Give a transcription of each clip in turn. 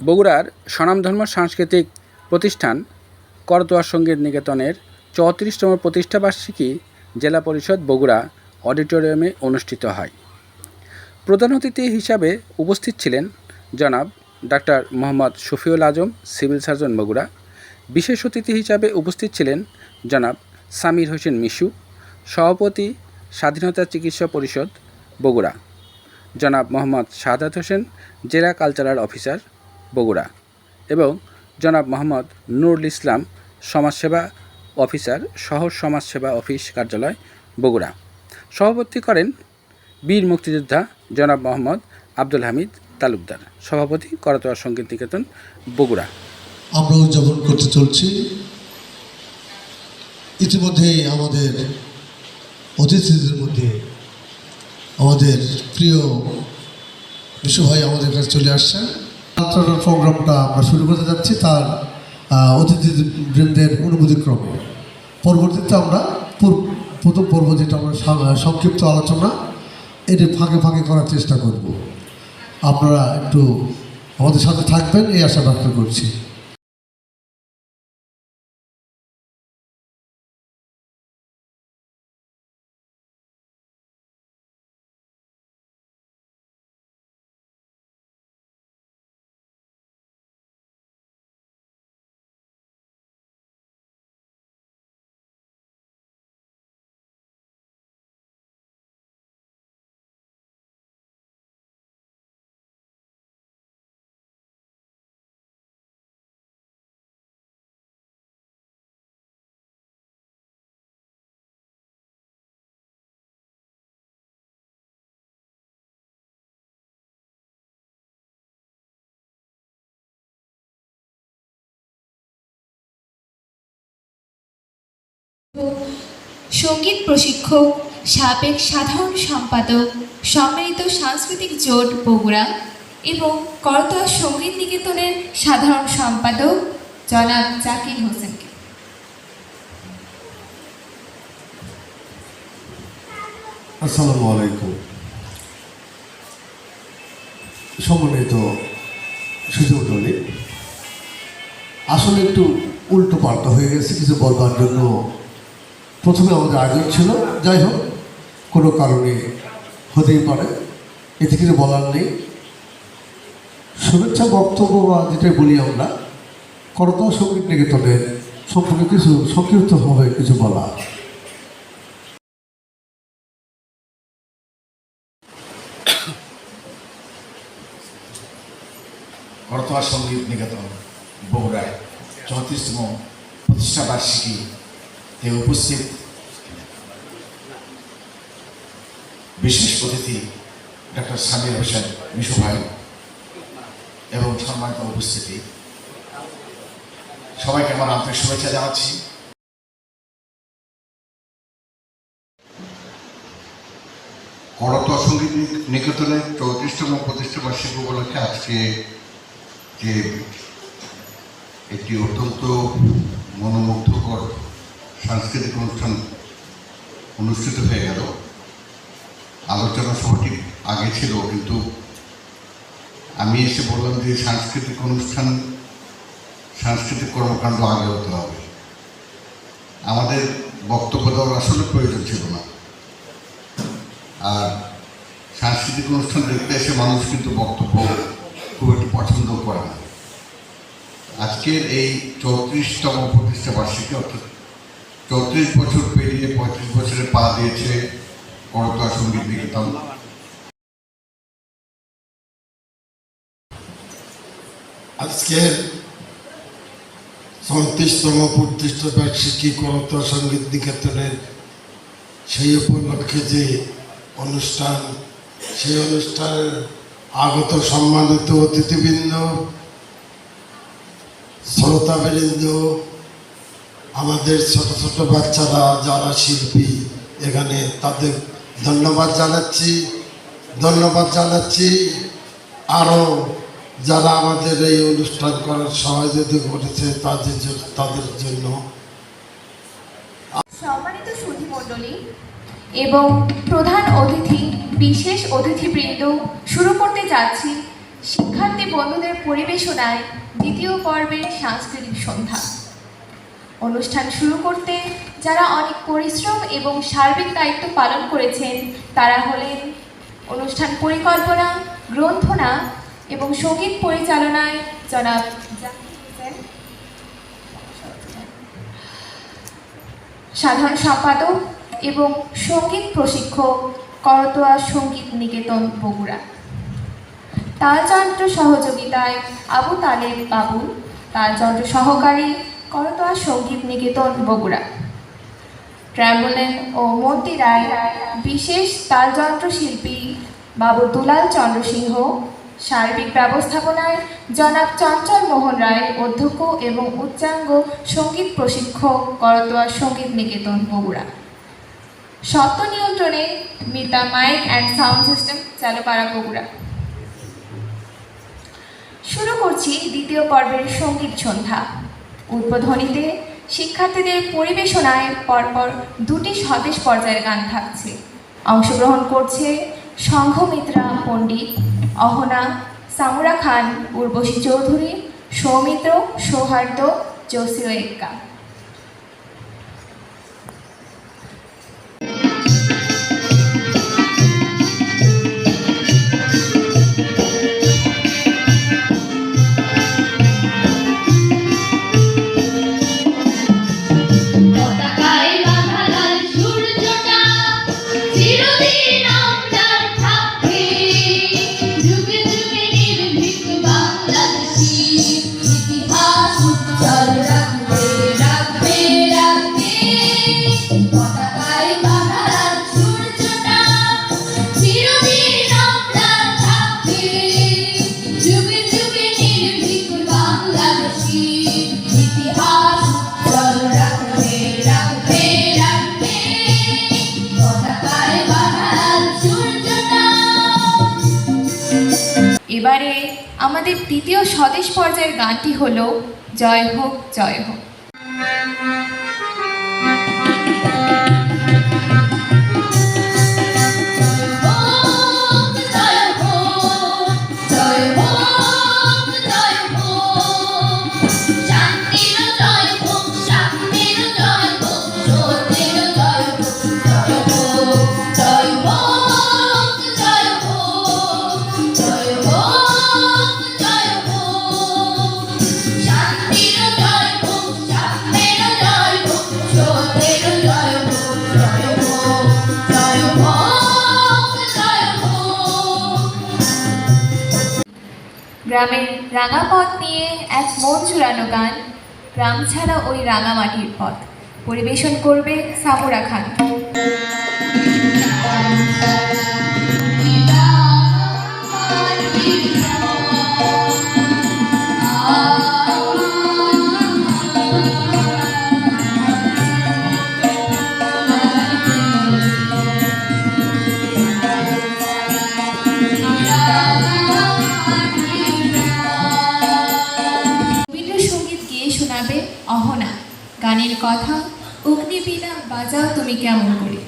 বগুড়ার স্বনামধন্য সাংস্কৃতিক প্রতিষ্ঠান করতোয়া সঙ্গীত নিকেতনের ৩৪তম প্রতিষ্ঠাবার্ষিকী জেলা পরিষদ বগুড়া অডিটোরিয়ামে অনুষ্ঠিত হয়। প্রধান অতিথি হিসাবে উপস্থিত ছিলেন জনাব ডাক্তার মোহাম্মদ শফিউল আজম, সিভিল সার্জন বগুড়া। বিশেষ অতিথি হিসাবে উপস্থিত ছিলেন জনাব সামির হোসেন মিশু, সভাপতি স্বাধীনতা চিকিৎসা পরিষদ বগুড়া, জনাব মোহাম্মদ শাহাদাত হোসেন, জেলা কালচারাল অফিসার বগুড়া এবং জনাব মোহাম্মদ নুরুল ইসলাম, সমাজসেবা অফিসার, শহর সমাজসেবা অফিস কার্যালয় বগুড়া। সভাপতি করেন বীর মুক্তিযোদ্ধা জনাব মোহাম্মদ আব্দুল হামিদ তালুকদার, সভাপতি করতোয়া সঙ্গীত নিকেতন বগুড়া। আমরা উদযাপন করতে চলছি। ইতিমধ্যেই আমাদের অতিথিদের মধ্যে আমাদের প্রিয় বিশু ভাই আমাদের কাছে চলে আসছেন। কালচারাল প্রোগ্রামটা আমরা শুরু করতে যাচ্ছি তার অতিথিবৃন্দের অনুমতিক্রমে। পরবর্তীতে আমরা প্রথম পর্ব যেটা আমরা সংক্ষিপ্ত আলোচনা এটি ফাঁকে ফাঁকে করার চেষ্টা করব। আপনারা একটু আমাদের সাথে থাকবেন এই আশা ব্যক্ত করছি। সঙ্গীত প্রশিক্ষক, সাবেক সাধারণ সম্পাদক, সম্মিলিত সাংস্কৃতিক জোট বগুড়া এবং করতোয়া সঙ্গীত নিকেতনের সাধারণ সম্পাদক জনাব জাকির হোসেনকে। আসসালামু আলাইকুম। সম্মানিত সুযোগী, আসলে একটু উল্টো পাল্টা হয়ে গেছে কিছু বলবার জন্য। প্রথমে আমাদের আয়োজন ছিল, যাই হোক কোনো কারণে হতেই পারে, এতে কিছু বলার নেই। শুভেচ্ছা বক্তব্য বা যেটাই বলি আমরা করতোয়া সঙ্গীত নিকেতনের সম্পর্কে কিছু সংক্ষিপ্তভাবে কিছু বলা। করতোয়া সঙ্গীত নিকেতন বগুড়ায় ৩৪তম প্রতিষ্ঠাবার্ষিকীতে উপস্থিত বিশেষ অতিথি ডাক্তার সামির হোসেন মিশু ভাই এবং সম্মানিত উপস্থিতি, সবাইকে আমার আন্তরিক শুভেচ্ছা জানাচ্ছি। করতোয়া সঙ্গীত নিকেতনের ৩৪তম প্রতিষ্ঠাবার্ষিকী উপলক্ষে আজকে যে একটি অত্যন্ত মনোমুগ্ধকর সাংস্কৃতিক অনুষ্ঠান অনুষ্ঠিত হয়ে গেল। আলোচনা সভাটি আগে ছিল, কিন্তু আমি এসে বললাম যে সাংস্কৃতিক অনুষ্ঠান, সাংস্কৃতিক কর্মকাণ্ড আগে হতে হবে। আমাদের বক্তব্য দেওয়ার আসলে প্রয়োজন ছিল না। আর সাংস্কৃতিক অনুষ্ঠান দেখতে এসে মানুষ কিন্তু বক্তব্য খুব একটু পছন্দ করে না। আজকের এই ৩৪তম প্রতিষ্ঠাবার্ষিকী, অর্থাৎ ৩৪ বছর পেরিয়ে ৩৫ বছরে পা দিয়েছে করতোয়া সঙ্গীত নিকেতন। আজকের ৩৪তম প্রতিষ্ঠাবার্ষিকী করতোয়া সঙ্গীত নিকেতনের সেই উপলক্ষে যে অনুষ্ঠান, সেই অনুষ্ঠানের আগত সম্মানিত অতিথিবৃন্দ, শ্রোতাবৃন্দ, আমাদের ছোট ছোট বাচ্চারা যারা শিল্পী এখানে, তাদের ধন্যবাদ জানাচ্ছি। আরও যারা আমাদের এই অনুষ্ঠান করার সহযোগিতা করেছে তাদের জন্য। সম্মানিত সুধীমণ্ডলী এবং প্রধান অতিথি, বিশেষ অতিথিবৃন্দ, শুরু করতে যাচ্ছি শিক্ষার্থী বন্ধুদের পরিবেশনায় দ্বিতীয় পর্বের সাংস্কৃতিক সন্ধ্যা। অনুষ্ঠান শুরু করতে যারা অনেক পরিশ্রম এবং সার্বিক দায়িত্ব পালন করেছেন তারা হলেন অনুষ্ঠান পরিকল্পনা, গ্রন্থনা এবং সঙ্গীত পরিচালনায় জনাব জাকির হোসেন, সাধারণ সম্পাদক এবং সঙ্গীত প্রশিক্ষক, করতোয়া সঙ্গীত নিকেতন বগুড়া। তালযন্ত্র সহযোগিতায় আবু তালেব বাবুল, তালযন্ত্র সহকারী, করতোয়া সঙ্গীত নিকেতন বগুড়া। ট্র্যাম্বোলিন ও মন্ত্রী রায়, বিশেষ তালযন্ত্র শিল্পী বাবু দুলাল চন্দ্র সিংহ। সার্বিক ব্যবস্থাপনায় জনাব চঞ্চল মোহন রায়, অধ্যক্ষ এবং উচ্চাঙ্গ সঙ্গীত প্রশিক্ষক, করতোয়া সঙ্গীত নিকেতন বগুড়া। শব্দ নিয়ন্ত্রণে Mita mike and sound system, Chalupara Bogura. শুরু করছি দ্বিতীয় পর্বের সঙ্গীত সন্ধ্যা। উদ্বোধনীতে শিক্ষার্থীদের পরিবেশনায় পরপর দুটি স্বদেশ পর্যায়ের গান থাকছে। অংশগ্রহণ করছে সংঘমিত্রা পণ্ডিত, অহনা, সামুরা খান, উর্বশী চৌধুরী, সৌমিত্র, সৌহার্দ্য, জসিও এক্কা। এবারে আমাদের দ্বিতীয় স্বদেশ পর্যায়ের গানটি হলো জয় হোক জয় হোক। গ্রামের রাঙা পথ নিয়ে এক মন চুরানো গান, গ্রাম ছাড়া ওই রাঙা মাটির পথ। পরিবেশন করবে সামুরা খান। শোনাবে অহনা। গানের কথা অগ্নিবীণা বাজাও তুমি কেমন করে।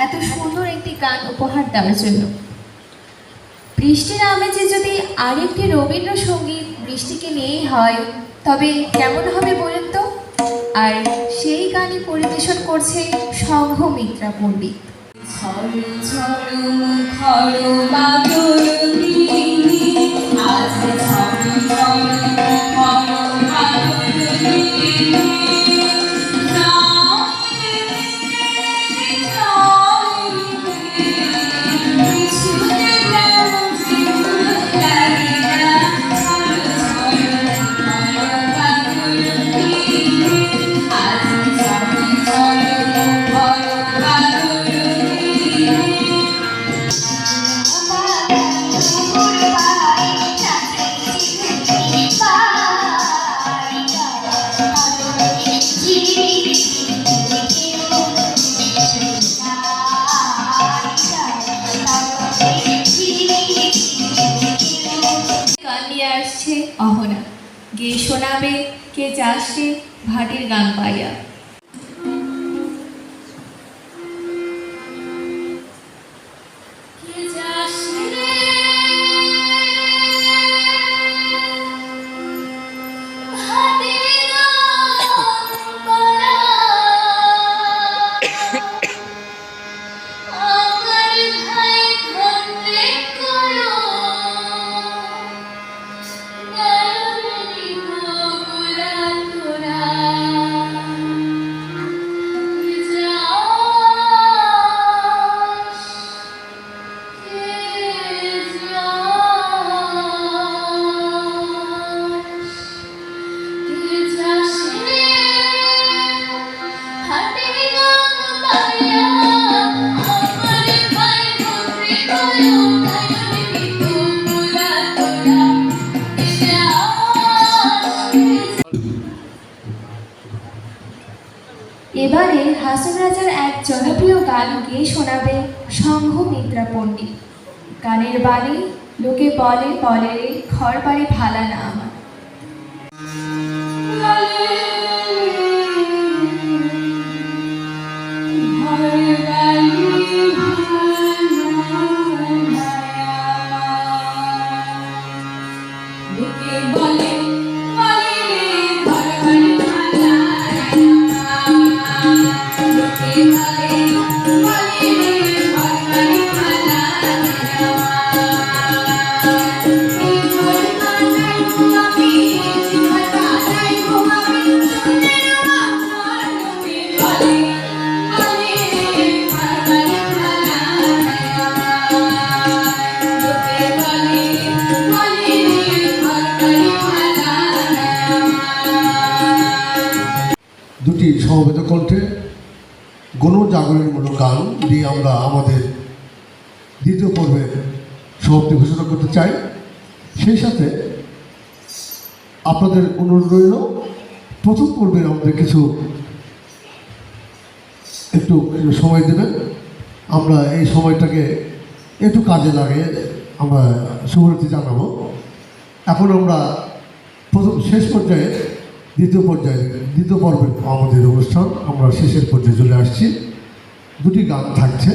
এত সুন্দর একটি গান উপহার দেওয়ার জন্য। বৃষ্টির আমেজে যদি আরেকটি রবীন্দ্রসঙ্গীত বৃষ্টিকে নিয়েই হয় তবে কেমন হবে বলুন তো? আর সেই গানই পরিবেশন করছে সংঘমিত্রা পণ্ডিত। গেয়ে শোনাবে কে যাসে ভাটির গান পাইয়া। কে যাসে রে ভাটির গান পাইয়া, আমার ভাই ধরে করো গালি বগুড়া তোরা। কে যাস, কে যাস, কে যাস রে ভাটির গান পাইয়া, আমার ভাই ধরে করো গালি বগুড়া তোরা। কে যাস, এবারে হাসন রাজার এক জনপ্রিয় গান গেয়ে শোনাবে সংঘমিত্রা পণ্ডিত। গানের বাণী লোকে বলে বলে রে ঘর বাড়ি ভালা না আমার। লোকে বলে বলে রে ঘর বাড়ি ভালা না আমার। লোকে বলে বলে রে ঘর বাড়ি ভালা না আমার। এই ঘর বানাই আমি, ঘর বানাই আমি, সোনের আমার। লোকে বলে বলে রে ঘর বাড়ি ভালা না আমার। লোকে বলে বলে রে ঘর বাড়ি ভালা না আমার। দুটি সমবেত কণ্ঠে গণজাগরণমূলক গান দিয়ে আমরা আমাদের দ্বিতীয় পর্বের সমাপ্তি ঘোষণা করতে চাই। সেই সাথে আপনাদের অনুরোধ রইল, প্রথম পর্বের আমাদের কিছু একটু সময় দেবেন। আমরা এই সময়টাকে একটু কাজে লাগে আমরা শুভরাত্রি জানাবো। এখন আমরা শেষ পর্যায়ে দ্বিতীয় পর্বের আমাদের অনুষ্ঠান আমরা শেষের পর্যায়ে চলে আসছি। দুটি গান থাকছে।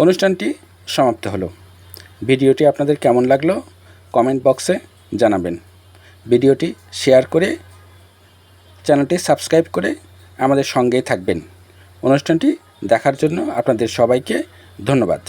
অনুষ্ঠানটি সমাপ্ত হলো। ভিডিওটি আপনাদের কেমন লাগলো কমেন্ট বক্সে জানাবেন। ভিডিওটি শেয়ার করে চ্যানেলটি সাবস্ক্রাইব করে আমাদের সঙ্গেই থাকবেন। অনুষ্ঠানটি দেখার জন্য আপনাদের সবাইকে ধন্যবাদ।